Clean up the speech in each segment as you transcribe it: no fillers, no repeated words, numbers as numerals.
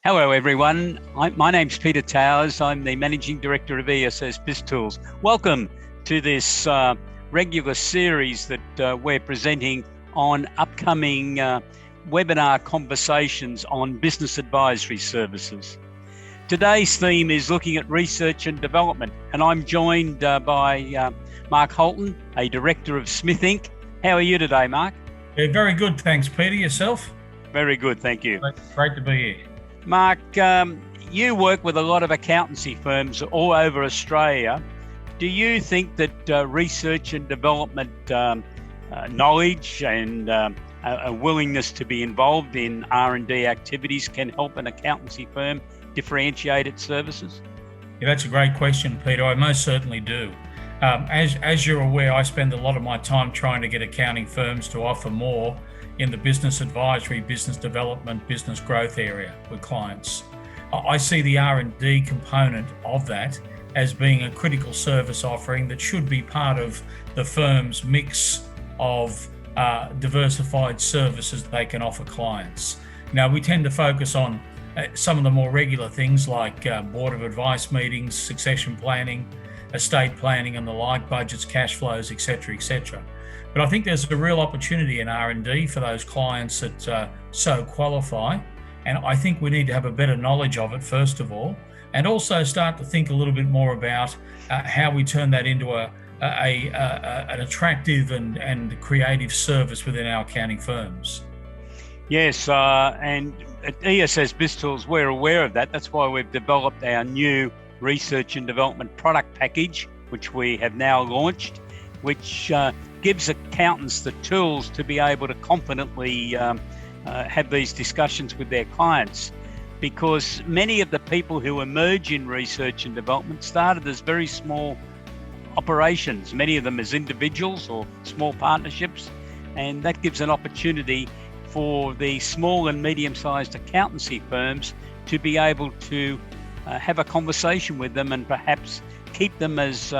Hello everyone, my name's Peter Towers. I'm the Managing Director of ESS BizTools. Welcome to this regular series that we're presenting on upcoming webinar conversations on business advisory services. Today's theme is looking at research and development, and I'm joined by Mark Holton, a Director of Smith Inc. How are you today, Mark? Yeah, very good, thanks, Peter. Yourself? Very good, thank you. Great to be here. Mark, you work with a lot of accountancy firms all over Australia. Do you think that research and development knowledge and a willingness to be involved in R&D activities can help an accountancy firm differentiate its services? Yeah, that's a great question, Peter. I most certainly do. As you're aware, I spend a lot of my time trying to get accounting firms to offer more in the business advisory, business development, business growth area with clients. I see the R&D component of that as being a critical service offering that should be part of the firm's mix of diversified services they can offer clients. Now, we tend to focus on some of the more regular things like board of advice meetings, succession planning, estate planning and the like, budgets, cash flows, etc., etc. But I think there's a real opportunity in R&D for those clients that so qualify. And I think we need to have a better knowledge of it, first of all, and also start to think a little bit more about how we turn that into an attractive and creative service within our accounting firms. Yes, and at ESS BizTools, we're aware of that. That's why we've developed our new research and development product package, which we have now launched, which gives accountants the tools to be able to confidently have these discussions with their clients, because many of the people who emerge in research and development started as very small operations, many of them as individuals or small partnerships, and that gives an opportunity for the small and medium-sized accountancy firms to be able to have a conversation with them and perhaps keep them as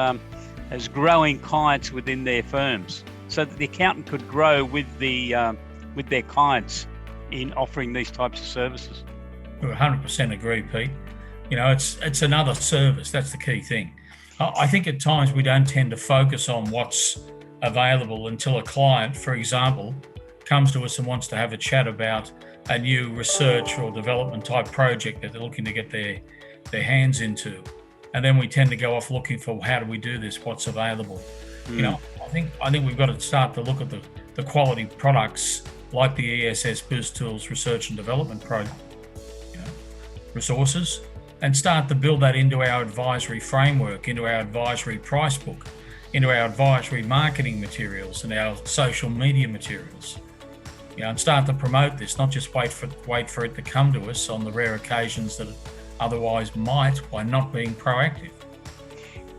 growing clients within their firms, so that the accountant could grow with their clients in offering these types of services. 100% agree, Pete. You know, it's another service. That's the key thing. I think at times we don't tend to focus on what's available until a client, for example, comes to us and wants to have a chat about a new research or development type project that they're looking to get their hands into. And then we tend to go off looking for how do we do this, what's available. You know, I think we've got to start to look at the quality products like the ESS BizTools research and development resources, and start to build that into our advisory framework, into our advisory price book, into our advisory marketing materials and our social media materials. You know, and start to promote this, not just wait for it to come to us on the rare occasions that it otherwise might, by not being proactive.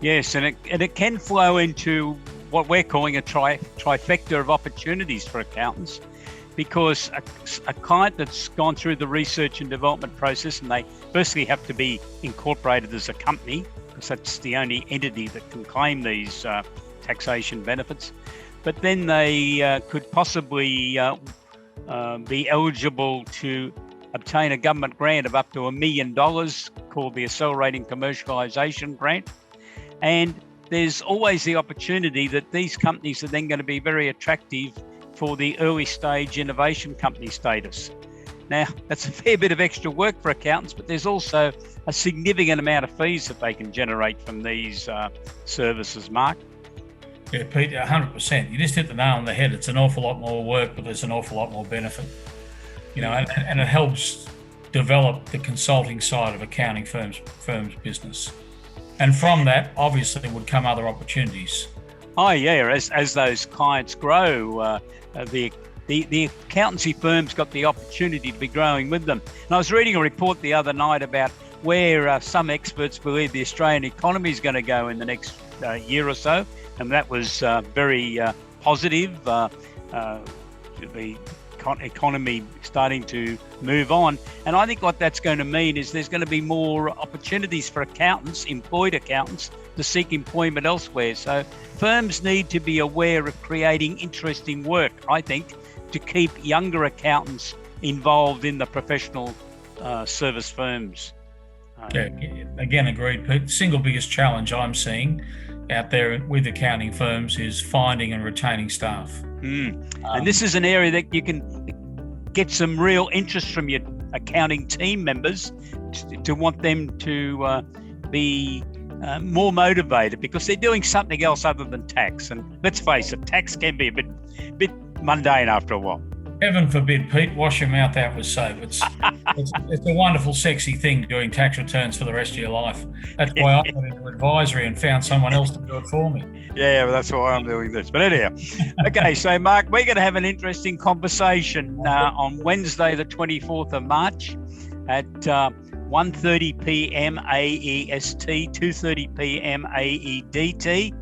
Yes, and it can flow into what we're calling a trifecta of opportunities for accountants, because a client that's gone through the research and development process, and they firstly have to be incorporated as a company, because that's the only entity that can claim these taxation benefits, but then they could possibly be eligible to obtain a government grant of up to $1 million called the Accelerating Commercialisation Grant. And there's always the opportunity that these companies are then going to be very attractive for the early stage innovation company status. Now, that's a fair bit of extra work for accountants, but there's also a significant amount of fees that they can generate from these services, Mark. Yeah, Pete, 100%. You just hit the nail on the head. It's an awful lot more work, but there's an awful lot more benefit. You know, and it helps develop the consulting side of accounting firms' business. And from that, obviously, would come other opportunities. Oh yeah, as those clients grow, the accountancy firms got the opportunity to be growing with them. And I was reading a report the other night about where some experts believe the Australian economy is going to go in the next year or so, and that was very positive. The economy starting to move on, and I think what that's going to mean is there's going to be more opportunities for accountants, employed accountants, to seek employment elsewhere. So firms need to be aware of creating interesting work, I think, to keep younger accountants involved in the professional service firms. Yeah, again, agreed, Pete. Single biggest challenge I'm seeing out there with accounting firms is finding and retaining staff. And this is an area that you can get some real interest from your accounting team members to want them to be more motivated, because they're doing something else other than tax. And let's face it, tax can be a bit mundane after a while. Heaven forbid, Pete, wash your mouth out with soap. It's a wonderful, sexy thing doing tax returns for the rest of your life. That's why I got into advisory and found someone else to do it for me. Yeah, well, that's why I'm doing this. But anyhow, okay, so Mark, we're going to have an interesting conversation on Wednesday, the 24th of March at 1:30 p.m. AEST, 2:30 p.m. AEDT.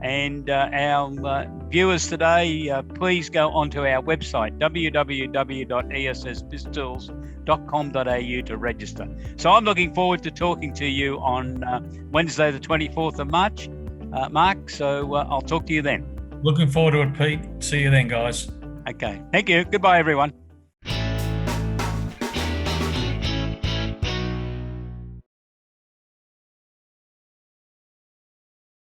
And our viewers today, please go onto our website, www.essbiztools.com.au to register. So I'm looking forward to talking to you on Wednesday, the 24th of March, Mark. So I'll talk to you then. Looking forward to it, Pete. See you then, guys. Okay. Thank you. Goodbye, everyone.